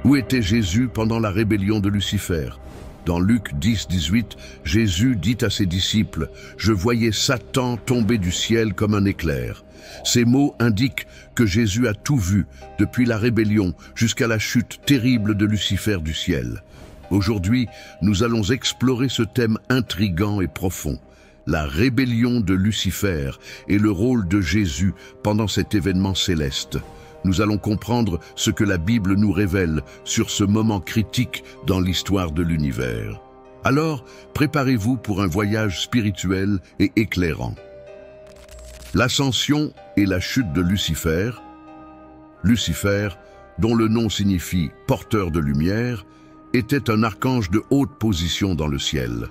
Où était Jésus pendant la rébellion de Lucifer? Dans Luc 10, 18, Jésus dit à ses disciples « Je voyais Satan tomber du ciel comme un éclair ». Ces mots indiquent que Jésus a tout vu, depuis la rébellion jusqu'à la chute terrible de Lucifer du ciel. Aujourd'hui, nous allons explorer ce thème intrigant et profond, la rébellion de Lucifer et le rôle de Jésus pendant cet événement céleste. Nous allons comprendre ce que la Bible nous révèle sur ce moment critique dans l'histoire de l'univers. Alors, préparez-vous pour un voyage spirituel et éclairant. L'ascension et la chute de Lucifer. Lucifer, dont le nom signifie « porteur de lumière », était un archange de haute position dans le ciel.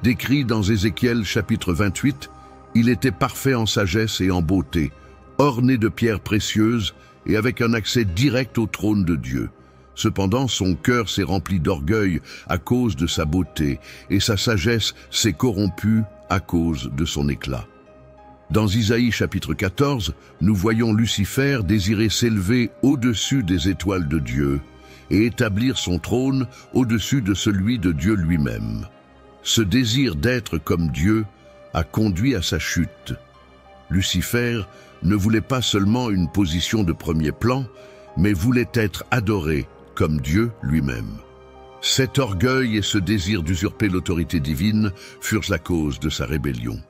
Décrit dans Ézéchiel chapitre 28, il était parfait en sagesse et en beauté, orné de pierres précieuses et avec un accès direct au trône de Dieu. Cependant, son cœur s'est rempli d'orgueil à cause de sa beauté, et sa sagesse s'est corrompue à cause de son éclat. Dans Isaïe chapitre 14, nous voyons Lucifer désirer s'élever au-dessus des étoiles de Dieu et établir son trône au-dessus de celui de Dieu lui-même. Ce désir d'être comme Dieu a conduit à sa chute. Lucifer ne voulait pas seulement une position de premier plan, mais voulait être adoré comme Dieu lui-même. Cet orgueil et ce désir d'usurper l'autorité divine furent la cause de sa rébellion.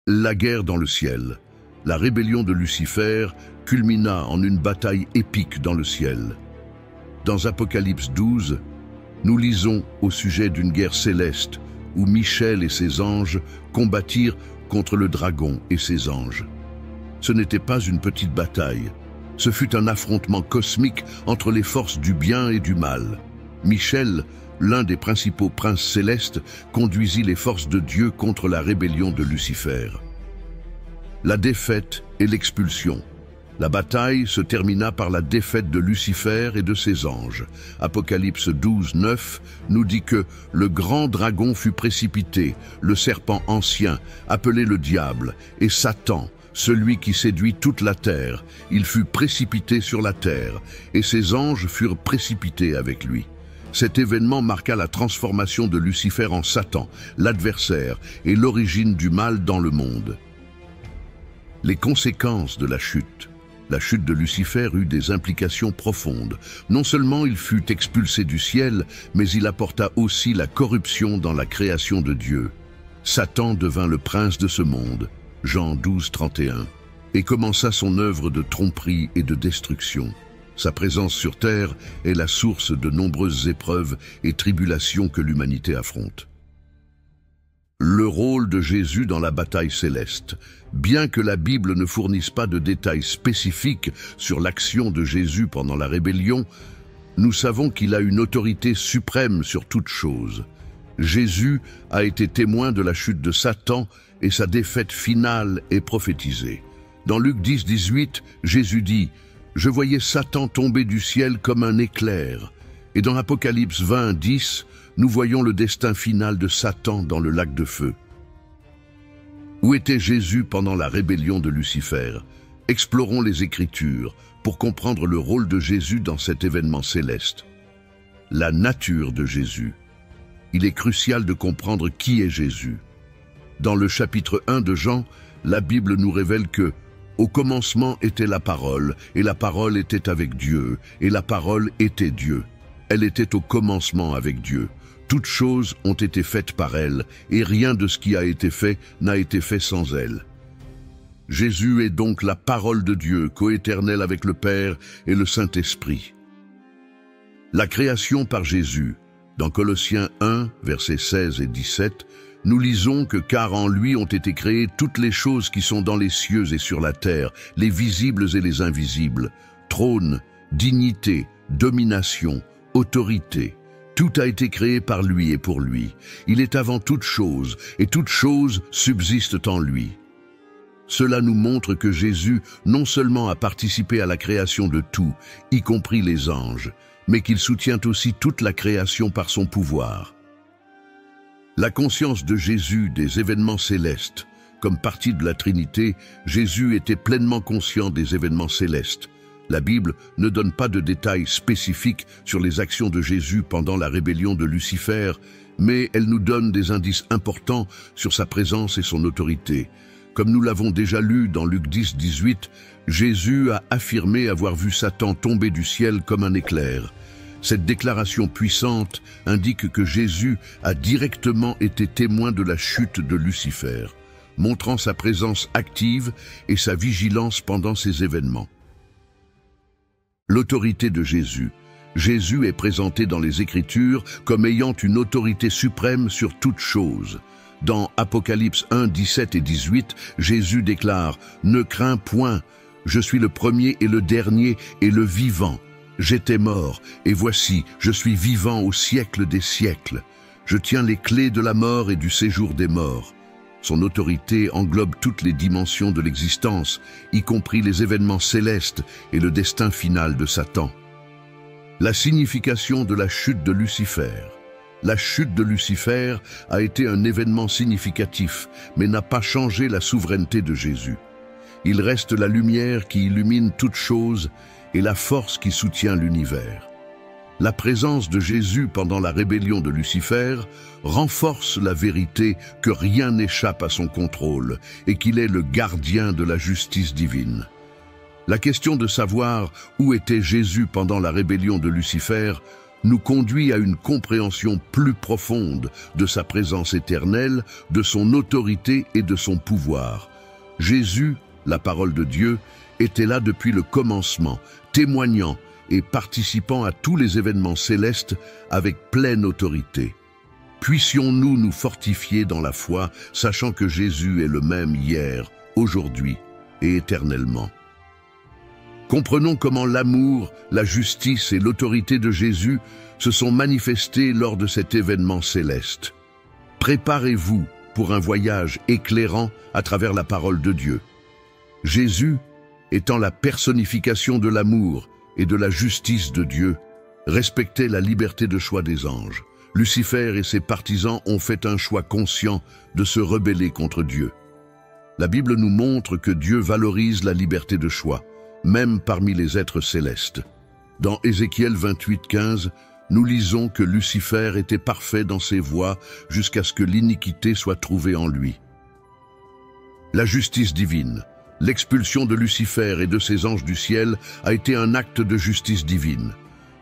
La guerre dans le ciel. La rébellion de Lucifer culmina en une bataille épique dans le ciel. Dans Apocalypse 12, nous lisons au sujet d'une guerre céleste où Michel et ses anges combattirent contre le dragon et ses anges. Ce n'était pas une petite bataille, ce fut un affrontement cosmique entre les forces du bien et du mal. Michel, l'un des principaux princes célestes, conduisit les forces de Dieu contre la rébellion de Lucifer. La défaite et l'expulsion. La bataille se termina par la défaite de Lucifer et de ses anges. Apocalypse 12, 9 nous dit que le grand dragon fut précipité, le serpent ancien, appelé le diable, et Satan, celui qui séduit toute la terre. Il fut précipité sur la terre, et ses anges furent précipités avec lui. Cet événement marqua la transformation de Lucifer en Satan, l'adversaire, et l'origine du mal dans le monde. Les conséquences de la chute. La chute de Lucifer eut des implications profondes. Non seulement il fut expulsé du ciel, mais il apporta aussi la corruption dans la création de Dieu. Satan devint le prince de ce monde, Jean 12, 31, et commença son œuvre de tromperie et de destruction. Sa présence sur terre est la source de nombreuses épreuves et tribulations que l'humanité affronte. Le rôle de Jésus dans la bataille céleste. Bien que la Bible ne fournisse pas de détails spécifiques sur l'action de Jésus pendant la rébellion, nous savons qu'il a une autorité suprême sur toute chose. Jésus a été témoin de la chute de Satan et sa défaite finale est prophétisée. Dans Luc 10, 18, Jésus dit « Je voyais Satan tomber du ciel comme un éclair ». Et dans Apocalypse 20, 10, nous voyons le destin final de Satan dans le lac de feu. Où était Jésus pendant la rébellion de Lucifer? Explorons les Écritures pour comprendre le rôle de Jésus dans cet événement céleste. La nature de Jésus. Il est crucial de comprendre qui est Jésus. Dans le chapitre 1 de Jean, la Bible nous révèle que « Au commencement était la parole, et la parole était avec Dieu, et la parole était Dieu. Elle était au commencement avec Dieu. Toutes choses ont été faites par elle, et rien de ce qui a été fait n'a été fait sans elle. » Jésus est donc la parole de Dieu, coéternelle avec le Père et le Saint-Esprit. La création par Jésus. Dans Colossiens 1, versets 16 et 17, nous lisons que « Car en lui ont été créées toutes les choses qui sont dans les cieux et sur la terre, les visibles et les invisibles, trône, dignité, domination, autorité. Tout a été créé par lui et pour lui. Il est avant toute chose, et toutes choses subsistent en lui. » Cela nous montre que Jésus non seulement a participé à la création de tout, y compris les anges, mais qu'il soutient aussi toute la création par son pouvoir. La conscience de Jésus des événements célestes. Comme partie de la Trinité, Jésus était pleinement conscient des événements célestes. La Bible ne donne pas de détails spécifiques sur les actions de Jésus pendant la rébellion de Lucifer, mais elle nous donne des indices importants sur sa présence et son autorité. Comme nous l'avons déjà lu dans Luc 10, 18, Jésus a affirmé avoir vu Satan tomber du ciel comme un éclair. Cette déclaration puissante indique que Jésus a directement été témoin de la chute de Lucifer, montrant sa présence active et sa vigilance pendant ces événements. L'autorité de Jésus. Jésus est présenté dans les Écritures comme ayant une autorité suprême sur toute chose. Dans Apocalypse 1, 17 et 18, Jésus déclare « Ne crains point, je suis le premier et le dernier et le vivant. J'étais mort, et voici, je suis vivant au siècle des siècles. Je tiens les clés de la mort et du séjour des morts. » Son autorité englobe toutes les dimensions de l'existence, y compris les événements célestes et le destin final de Satan. La signification de la chute de Lucifer. La chute de Lucifer a été un événement significatif, mais n'a pas changé la souveraineté de Jésus. Il reste la lumière qui illumine toute chose et la force qui soutient l'univers. La présence de Jésus pendant la rébellion de Lucifer renforce la vérité que rien n'échappe à son contrôle et qu'il est le gardien de la justice divine. La question de savoir où était Jésus pendant la rébellion de Lucifer nous conduit à une compréhension plus profonde de sa présence éternelle, de son autorité et de son pouvoir. Jésus, la parole de Dieu, était là depuis le commencement, témoignant et participant à tous les événements célestes avec pleine autorité. Puissions-nous nous fortifier dans la foi, sachant que Jésus est le même hier, aujourd'hui et éternellement. Comprenons comment l'amour, la justice et l'autorité de Jésus se sont manifestés lors de cet événement céleste. Préparez-vous pour un voyage éclairant à travers la parole de Dieu. Jésus, étant la personnification de l'amour et de la justice de Dieu, respectait la liberté de choix des anges. Lucifer et ses partisans ont fait un choix conscient de se rebeller contre Dieu. La Bible nous montre que Dieu valorise la liberté de choix, même parmi les êtres célestes. Dans Ézéchiel 28, 15, nous lisons que Lucifer était parfait dans ses voies jusqu'à ce que l'iniquité soit trouvée en lui. La justice divine. L'expulsion de Lucifer et de ses anges du ciel a été un acte de justice divine.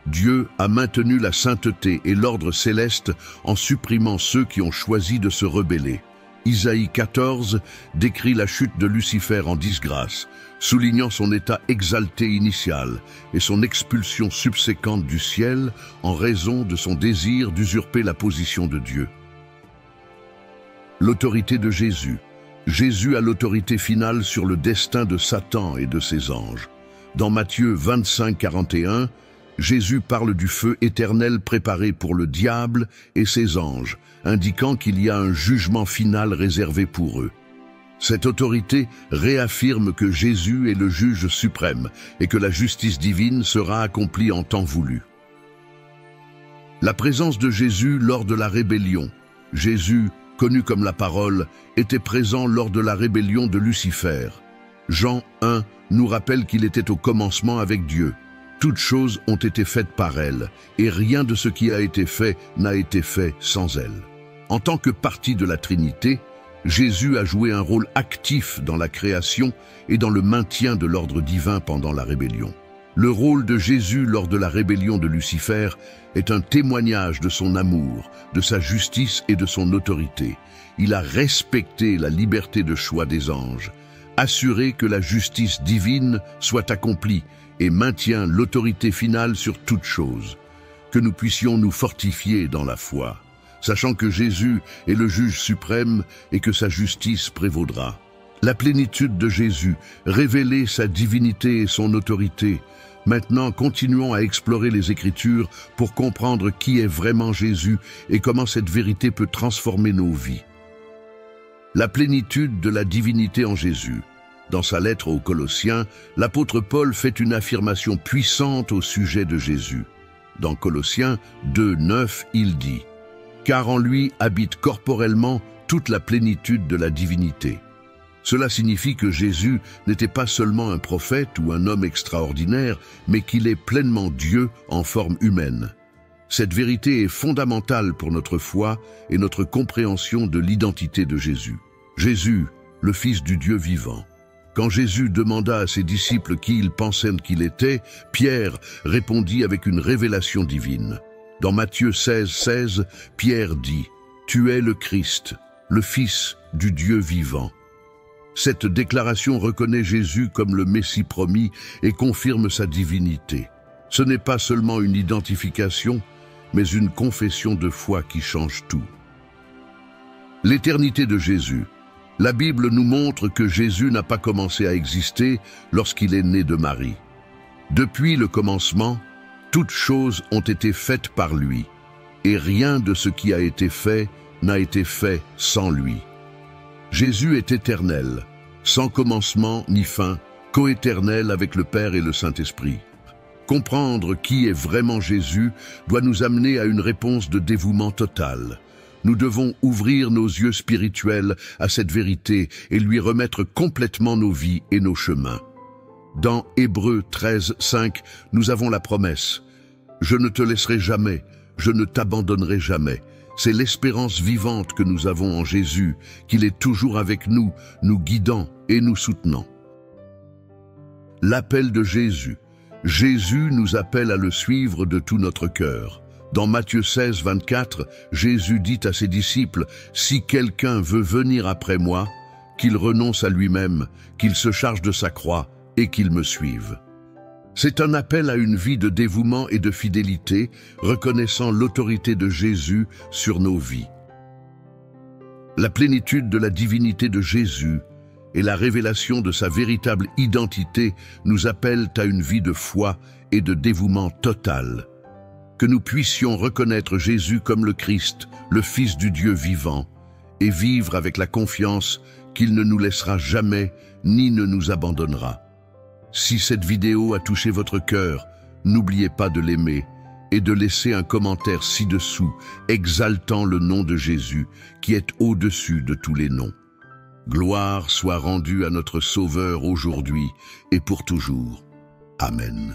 Dieu a maintenu la sainteté et l'ordre céleste en supprimant ceux qui ont choisi de se rebeller. Isaïe 14 décrit la chute de Lucifer en disgrâce, soulignant son état exalté initial et son expulsion subséquente du ciel en raison de son désir d'usurper la position de Dieu. L'autorité de Jésus. Jésus a l'autorité finale sur le destin de Satan et de ses anges. Dans Matthieu 25, 41, Jésus parle du feu éternel préparé pour le diable et ses anges, indiquant qu'il y a un jugement final réservé pour eux. Cette autorité réaffirme que Jésus est le juge suprême et que la justice divine sera accomplie en temps voulu. La présence de Jésus lors de la rébellion. Jésus, connu comme la parole, était présent lors de la rébellion de Lucifer. Jean 1 nous rappelle qu'il était au commencement avec Dieu. Toutes choses ont été faites par elle, et rien de ce qui a été fait n'a été fait sans elle. En tant que partie de la Trinité, Jésus a joué un rôle actif dans la création et dans le maintien de l'ordre divin pendant la rébellion. Le rôle de Jésus lors de la rébellion de Lucifer est un témoignage de son amour, de sa justice et de son autorité. Il a respecté la liberté de choix des anges, assuré que la justice divine soit accomplie et maintient l'autorité finale sur toute chose. Que nous puissions nous fortifier dans la foi, sachant que Jésus est le juge suprême et que sa justice prévaudra. La plénitude de Jésus, révéler sa divinité et son autorité. Maintenant, continuons à explorer les Écritures pour comprendre qui est vraiment Jésus et comment cette vérité peut transformer nos vies. La plénitude de la divinité en Jésus. Dans sa lettre aux Colossiens, l'apôtre Paul fait une affirmation puissante au sujet de Jésus. Dans Colossiens 2, 9, il dit « Car en lui habite corporellement toute la plénitude de la divinité. Cela signifie que Jésus n'était pas seulement un prophète ou un homme extraordinaire, mais qu'il est pleinement Dieu en forme humaine. Cette vérité est fondamentale pour notre foi et notre compréhension de l'identité de Jésus. Jésus, le Fils du Dieu vivant. Quand Jésus demanda à ses disciples qui ils pensaient qu'il était, Pierre répondit avec une révélation divine. Dans Matthieu 16:16, Pierre dit « Tu es le Christ, le Fils du Dieu vivant ». Cette déclaration reconnaît Jésus comme le Messie promis et confirme sa divinité. Ce n'est pas seulement une identification, mais une confession de foi qui change tout. L'éternité de Jésus. La Bible nous montre que Jésus n'a pas commencé à exister lorsqu'il est né de Marie. Depuis le commencement, toutes choses ont été faites par lui, et rien de ce qui a été fait n'a été fait sans lui. Jésus est éternel, sans commencement ni fin, coéternel avec le Père et le Saint-Esprit. Comprendre qui est vraiment Jésus doit nous amener à une réponse de dévouement total. Nous devons ouvrir nos yeux spirituels à cette vérité et lui remettre complètement nos vies et nos chemins. Dans Hébreux 13:5, nous avons la promesse « Je ne te laisserai jamais, je ne t'abandonnerai jamais ». C'est l'espérance vivante que nous avons en Jésus, qu'il est toujours avec nous, nous guidant et nous soutenant. L'appel de Jésus. Jésus nous appelle à le suivre de tout notre cœur. Dans Matthieu 16:24, Jésus dit à ses disciples « Si quelqu'un veut venir après moi, qu'il renonce à lui-même, qu'il se charge de sa croix et qu'il me suive. » C'est un appel à une vie de dévouement et de fidélité, reconnaissant l'autorité de Jésus sur nos vies. La plénitude de la divinité de Jésus et la révélation de sa véritable identité nous appellent à une vie de foi et de dévouement total. Que nous puissions reconnaître Jésus comme le Christ, le Fils du Dieu vivant, et vivre avec la confiance qu'il ne nous laissera jamais ni ne nous abandonnera. Si cette vidéo a touché votre cœur, n'oubliez pas de l'aimer et de laisser un commentaire ci-dessous exaltant le nom de Jésus qui est au-dessus de tous les noms. Gloire soit rendue à notre Sauveur aujourd'hui et pour toujours. Amen.